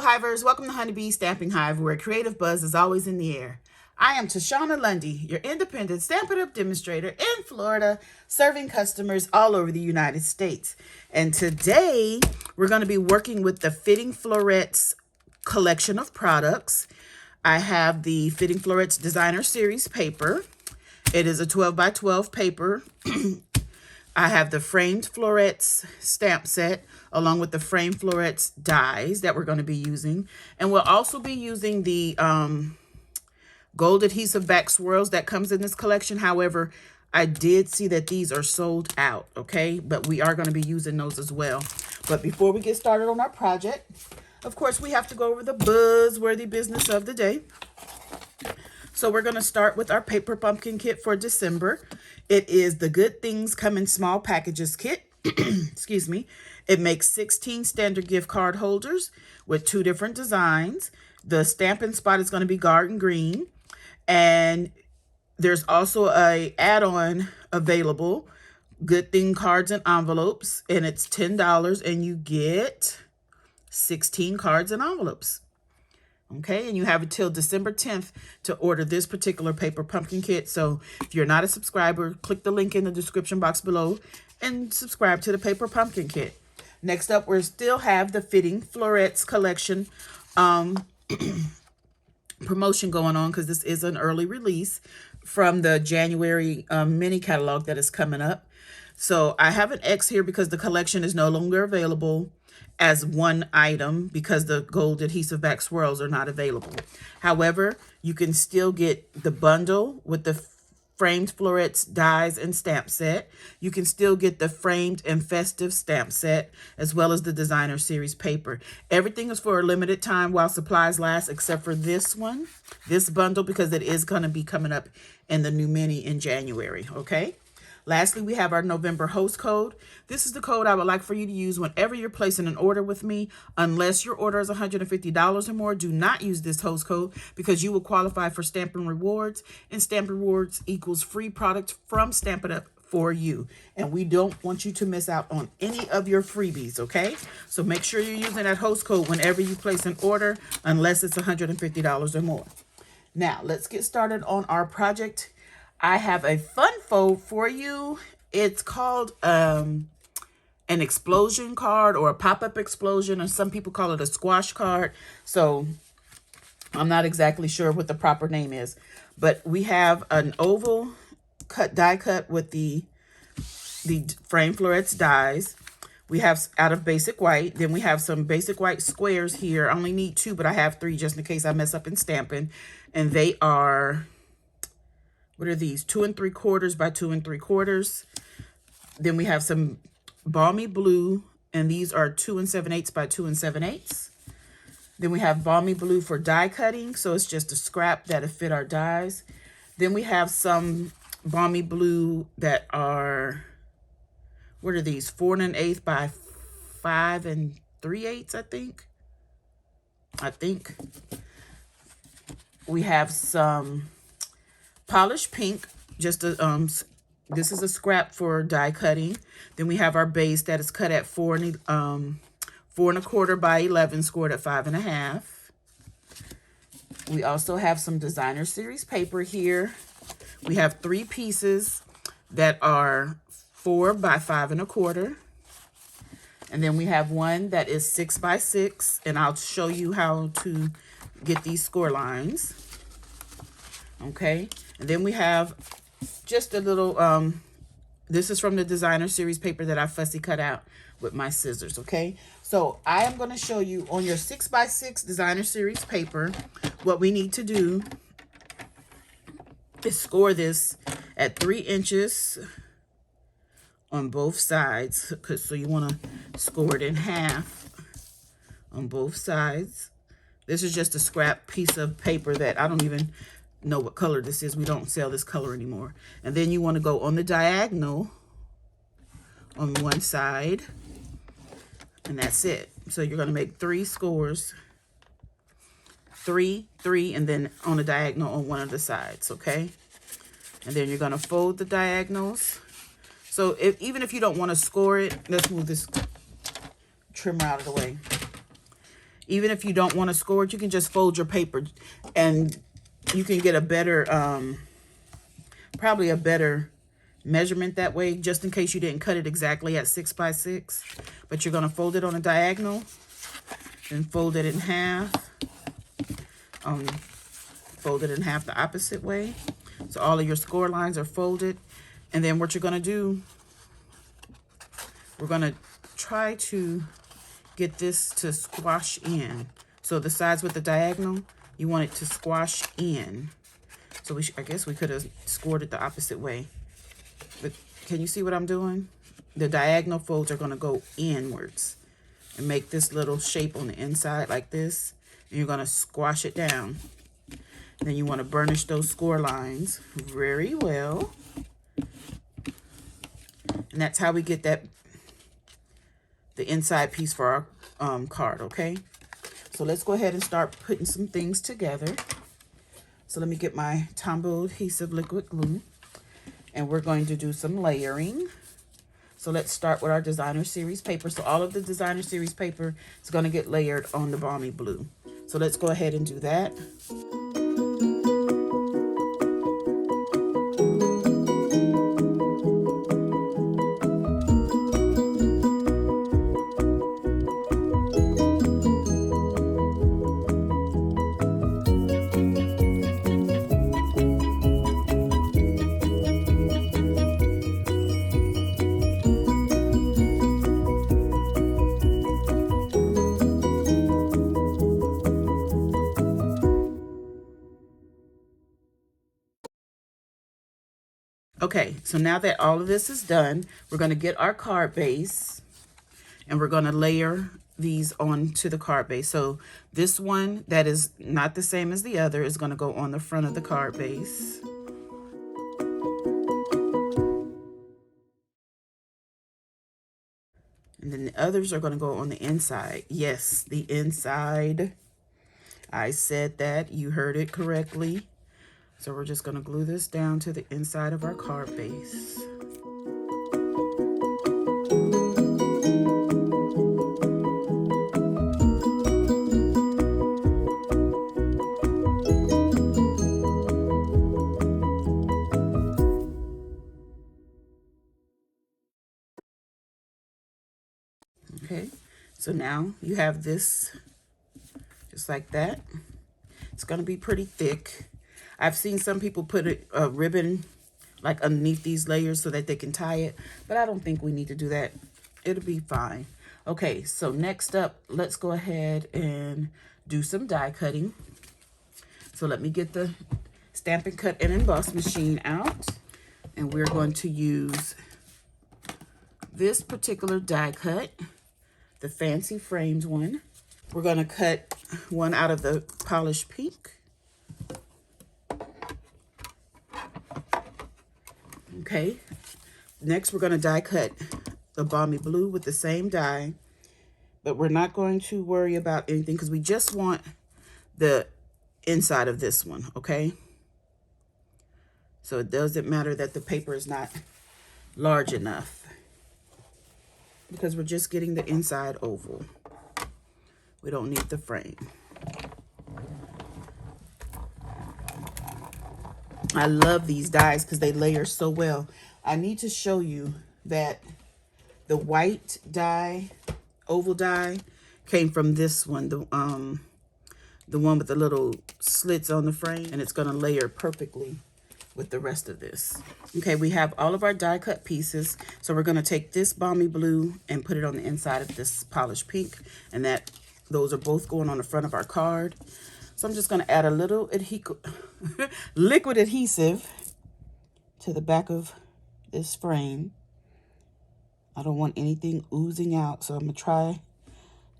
Hivers, welcome to Honeybee Stamping Hive, where creative buzz is always in the air. I am Tashana Lundy, your independent Stampin' Up Demonstrator in Florida, serving customers all over the United States. And today, we're going to be working with the Framed Florets collection of products. I have the Framed Florets Designer Series paper. It is a 12 by 12 paper. I have the Framed Florets stamp set along with the Framed Florets dies that we're going to be using. And we'll also be using the gold Adhesive-Backed swirls that comes in this collection. However, I did see that these are sold out, okay? But we are going to be using those as well. But before we get started on our project, of course, we have to go over the buzzworthy business of the day. So we're going to start with our paper pumpkin kit for December. It is the Good Things Come in Small Packages kit. Excuse me. It makes 16 standard gift card holders with 2 different designs. The stamping spot is going to be garden green. And there's also a add-on available, Good Thing cards and envelopes. And it's $10 and you get 16 cards and envelopes. Okay, and you have until December 10th to order this particular paper pumpkin kit. So if you're not a subscriber, click the link in the description box below and subscribe to the paper pumpkin kit. Next up, we still have the Framed Florets collection promotion going on because this is an early release from the January mini catalog that is coming up. So I have an X here because the collection is no longer available as one item because the gold Adhesive-Backed swirls are not available. However, you can still get the bundle with the Framed Florets dies and stamp set. You can still get the framed and festive stamp set as well as the designer series paper. Everything is for a limited time while supplies last except for this one, this bundle, because it is going to be coming up in the new mini in January, okay? Lastly, we have our November host code. This is the code I would like for you to use whenever you're placing an order with me. Unless your order is $150 or more, do not use this host code because you will qualify for Stampin' Rewards. And Stampin' Rewards equals free product from Stampin' Up for you. And we don't want you to miss out on any of your freebies, okay? So make sure you're using that host code whenever you place an order, unless it's $150 or more. Now, let's get started on our project. I have a fun fold for you. It's called an explosion card or a pop-up explosion, or some people call it a squash card. So I'm not exactly sure what the proper name is. But we have an oval die cut with the Framed Florets dies. We have out of basic white. Then we have some basic white squares here. I only need 2, but I have 3 just in case I mess up in stamping. And they are... what are these? 2 3/4 by 2 3/4. Then we have some balmy blue, and these are 2 7/8 by 2 7/8. Then we have balmy blue for die cutting, so it's just a scrap that'll fit our dies. Then we have some balmy blue that are, what are these? 4 1/8 by 5 3/8, I think. We have some polished pink, just a this is a scrap for die cutting. Then we have our base that is cut at 4 1/4 by 11, scored at 5.5. We also have some designer series paper here. We have 3 pieces that are 4 by 5 1/4. And then we have one that is 6 by 6, and I'll show you how to get these score lines. Okay. And then we have just a little, this is from the designer series paper that I fussy cut out with my scissors, okay? So I am going to show you on your 6 by 6 designer series paper, what we need to do is score this at 3 inches on both sides. So you want to score it in half on both sides. This is just a scrap piece of paper that I don't even know what color this is. We don't sell this color anymore. And then you want to go on the diagonal on one side, and that's it. So you're going to make 3 scores, 3, 3, and then on the diagonal on one of the sides, okay? And then you're going to fold the diagonals. So even if you don't want to score it, let's move this trimmer out of the way. Even if you don't want to score it, you can just fold your paper and you can get a better, probably a better measurement that way, just in case you didn't cut it exactly at 6 by 6. But you're going to fold it on a diagonal and fold it in half. Fold it in half the opposite way. So all of your score lines are folded. And then what you're going to do, we're going to try to get this to squash in. So the sides with the diagonal, you want it to squash in. So I guess we could have scored it the opposite way. But can you see what I'm doing? The diagonal folds are going to go inwards and make this little shape on the inside like this. And you're going to squash it down. And then you want to burnish those score lines very well. And that's how we get the inside piece for our card, okay? So let's go ahead and start putting some things together. So let me get my Tombow adhesive liquid glue. And we're going to do some layering. So let's start with our designer series paper. So all of the designer series paper is going to get layered on the balmy blue. So let's go ahead and do that. Okay, so now that all of this is done, we're going to get our card base and we're going to layer these onto the card base. So this one that is not the same as the other is going to go on the front of the card base. And then the others are going to go on the inside. Yes, the inside. I said that. You heard it correctly. So we're just going to glue this down to the inside of our card base. Okay, so now you have this just like that. It's going to be pretty thick. I've seen some people put a ribbon like underneath these layers so that they can tie it, but I don't think we need to do that. It'll be fine. Okay, so next up, let's go ahead and do some die cutting. So let me get the Stampin' Cut and Emboss machine out, and we're going to use this particular die cut, the Fancy Framed one. We're going to cut one out of the polished pink. Okay, next we're going to die cut the balmy blue with the same die, but we're not going to worry about anything because we just want the inside of this one, okay? So it doesn't matter that the paper is not large enough because we're just getting the inside oval. We don't need the frame. I love these dies because they layer so well. I need to show you that the white die, oval die, came from this one, the one with the little slits on the frame, and it's going to layer perfectly with the rest of this. Okay, we have all of our die cut pieces, so we're going to take this balmy blue and put it on the inside of this polished pink, and those are both going on the front of our card. So I'm just going to add a little liquid adhesive to the back of this frame. I don't want anything oozing out, so I'm going to try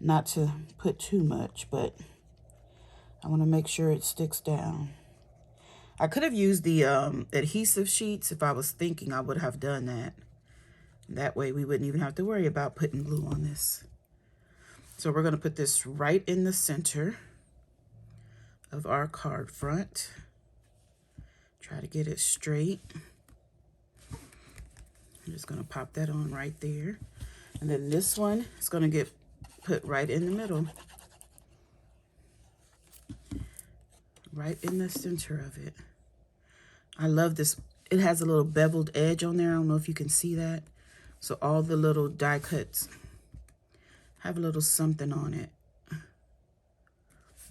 not to put too much, but I want to make sure it sticks down. I could have used the adhesive sheets. If I was thinking, I would have done that. That way we wouldn't even have to worry about putting glue on this. So we're going to put this right in the center of our card front. Try to get it straight. I'm just going to pop that on right there. And then this one is going to get put right in the middle. right in the center of it. I love this. It has a little beveled edge on there. I don't know if you can see that. So all the little die cuts have a little something on it.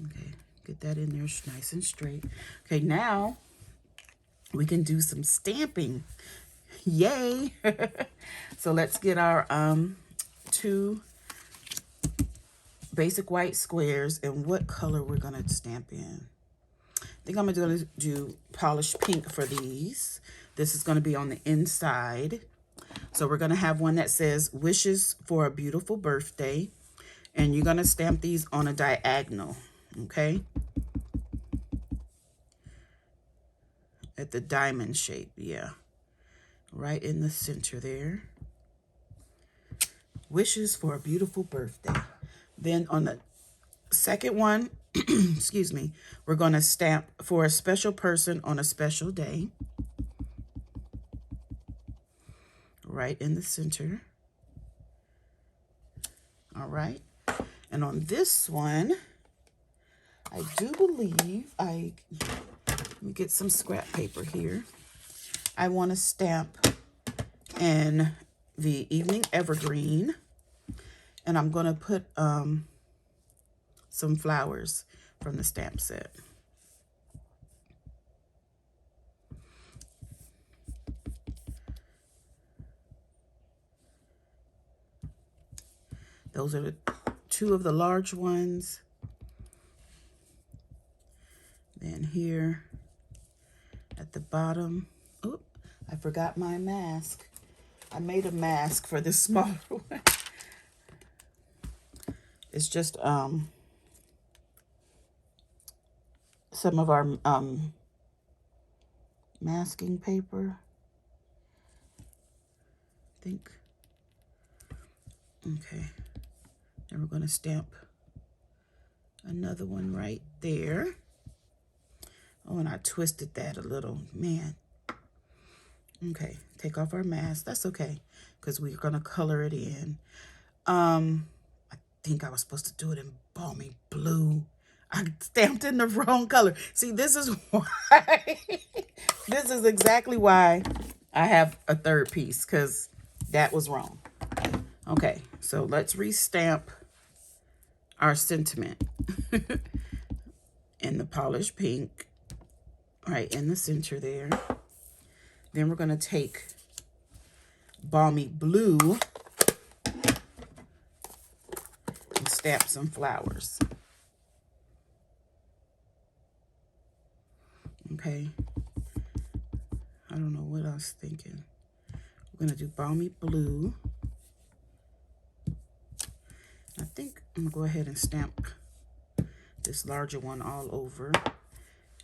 Okay, get that in there nice and straight. Okay, now we can do some stamping. Yay! So let's get our 2 basic white squares, and what color we're gonna stamp in. I think I'm gonna do polished pink for these. This is gonna be on the inside. So we're gonna have one that says wishes for a beautiful birthday, and you're gonna stamp these on a diagonal, okay? At the diamond shape, yeah. Right in the center there. Wishes for a beautiful birthday. Then on the second one, excuse me, we're gonna stamp for a special person on a special day. Right in the center. All right. And on this one, I do believe let me get some scrap paper here. I want to stamp in the Evening Evergreen, and I'm going to put some flowers from the stamp set. Those are the 2 of the large ones. Then here at the bottom, oh, I forgot my mask. I made a mask for this smaller one. It's just some of our masking paper, I think. Okay, and we're going to stamp another one right there. Oh, and I twisted that a little, man. Okay, take off our mask. That's okay, because we're going to color it in. I think I was supposed to do it in balmy blue. I stamped in the wrong color. See, this is why. This is exactly why I have a third piece, because that was wrong. Okay, so let's restamp our sentiment in the polished pink, right in the center there. Then we're going to take balmy blue and stamp some flowers. Okay. I don't know what I was thinking. We're going to do balmy blue. I think I'm going to go ahead and stamp this larger one all over,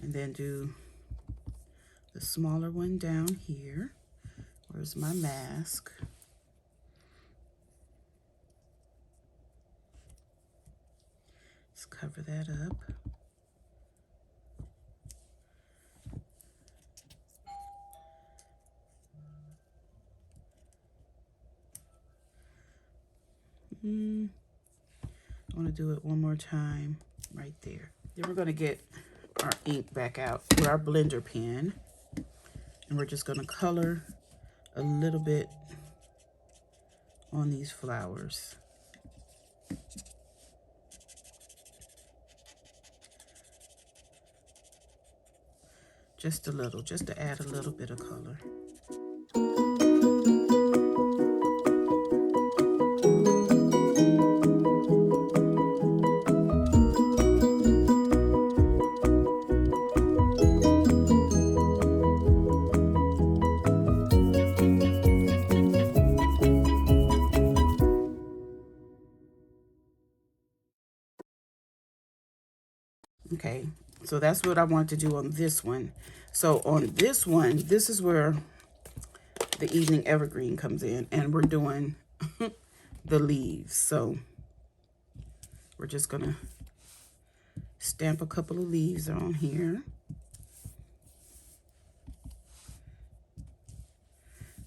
and then do the smaller one down here. Where's my mask? Let's cover that up. I want to do it one more time right there. Then we're going to get our ink back out with our blender pen, and we're just going to color a little bit on these flowers. Just a little, just to add a little bit of color. Okay, so that's what I want to do on this one. So on this one, this is where the Evening Evergreen comes in, and we're doing the leaves. So we're just gonna stamp a couple of leaves on here.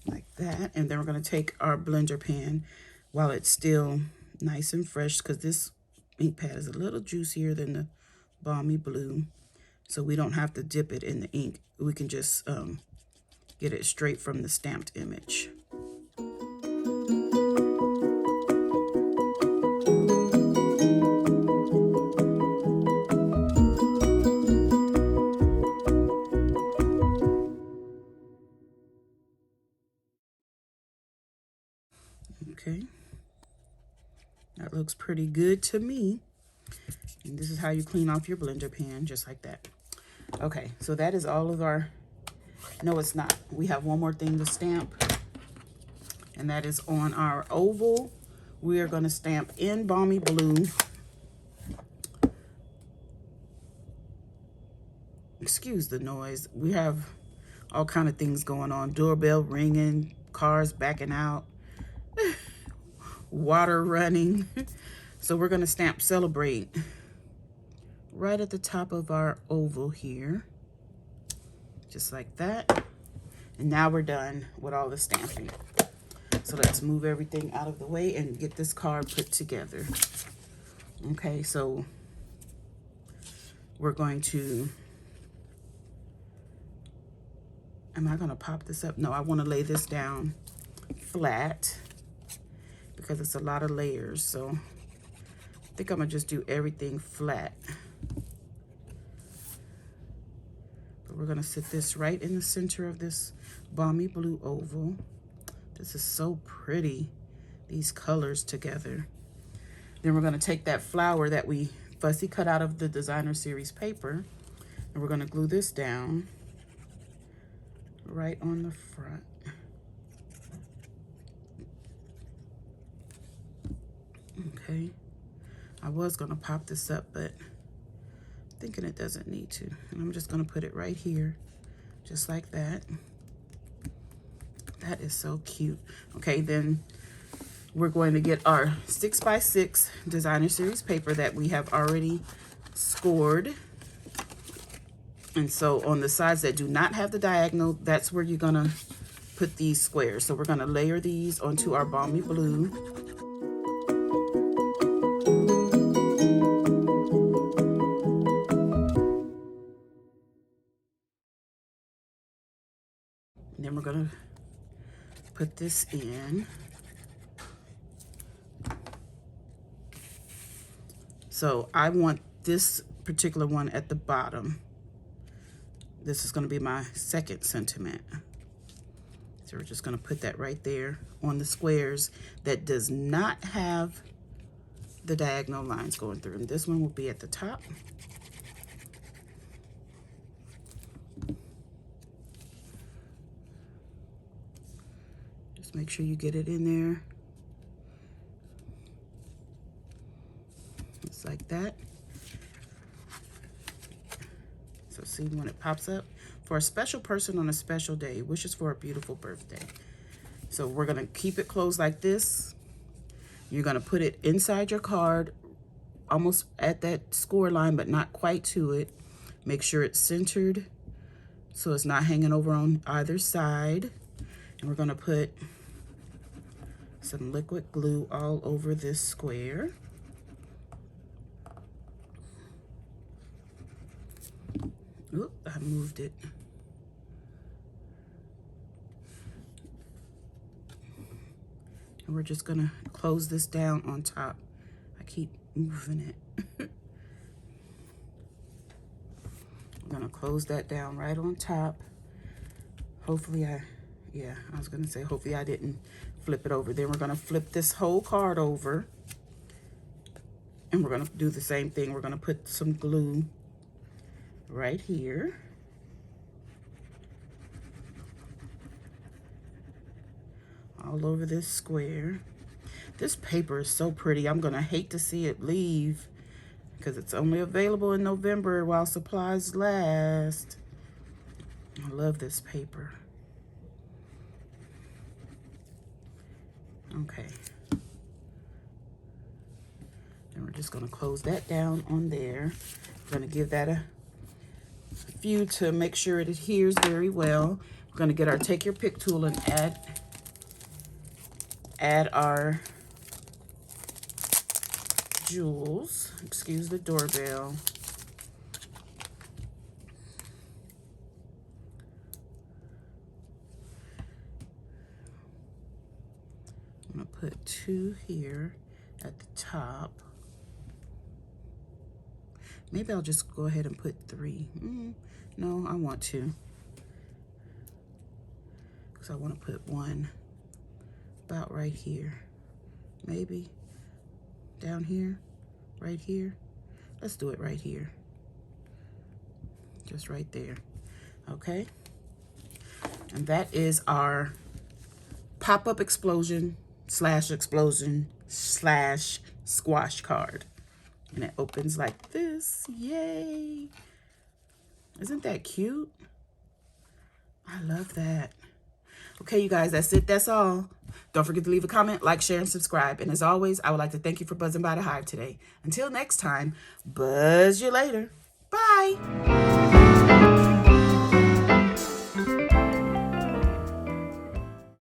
Like that. And then we're gonna take our blender pen while it's still nice and fresh, because this ink pad is a little juicier than the balmy blue. so we don't have to dip it in the ink. We can just get it straight from the stamped image. Okay, that looks pretty good to me. And this is how you clean off your blender pan, just like that. Okay, so that is all of our, no it's not. We have one more thing to stamp, and that is on our oval. We are gonna stamp in Balmy Blue. Excuse the noise. We have all kind of things going on. Doorbell ringing, cars backing out, water running. So we're gonna stamp Celebrate right at the top of our oval here, just like that. And now we're done with all the stamping. So let's move everything out of the way and get this card put together. Okay, so we're going to, am I gonna pop this up? No, I wanna lay this down flat because it's a lot of layers. So I think I'm gonna just do everything flat. But we're gonna sit this right in the center of this Balmy Blue oval. This is so pretty, these colors together. Then we're gonna take that flower that we fussy cut out of the designer series paper, and we're gonna glue this down right on the front. Okay, I was gonna pop this up, but I'm thinking it doesn't need to. And I'm just gonna put it right here, just like that. That is so cute. Okay, then we're going to get our 6x6 designer series paper that we have already scored. And so on the sides that do not have the diagonal, that's where you're gonna put these squares. So we're gonna layer these onto our Balmy Blue. And then we're gonna put this in. So I want this particular one at the bottom. This is gonna be my second sentiment. So we're just gonna put that right there on the squares that does not have the diagonal lines going through. And this one will be at the top. Just make sure you get it in there. Just like that. So see when it pops up? For a special person on a special day, wishes for a beautiful birthday. So we're gonna keep it closed like this. You're gonna put it inside your card, almost at that score line, but not quite to it. Make sure it's centered so it's not hanging over on either side. And we're gonna put some liquid glue all over this square. Oop, I moved it. And we're just gonna close this down on top. I keep moving it. I'm gonna close that down right on top. Hopefully I was gonna say, hopefully I didn't flip it over. Then we're gonna flip this whole card over. And we're gonna do the same thing. We're gonna put some glue right here. All over this square. This paper is so pretty. I'm gonna hate to see it leave because it's only available in November while supplies last. I love this paper. Okay. And we're just gonna close that down on there. We're gonna give that a few to make sure it adheres very well. We're gonna get our take your pick tool and add our jewels. Excuse the doorbell. 2 here at the top. Maybe I'll just go ahead and put 3. No, I want to. Because I want to put 1 about right here. Maybe down here, right here. Let's do it right here. Just right there. Okay. And that is our pop-up explosion / squash card. And it opens like this. Yay. Isn't that cute? I love that. Okay, you guys, that's it. That's all. Don't forget to leave a comment, like, share, and subscribe. And as always, I would like to thank you for buzzing by the Hive today. Until next time, buzz you later. Bye.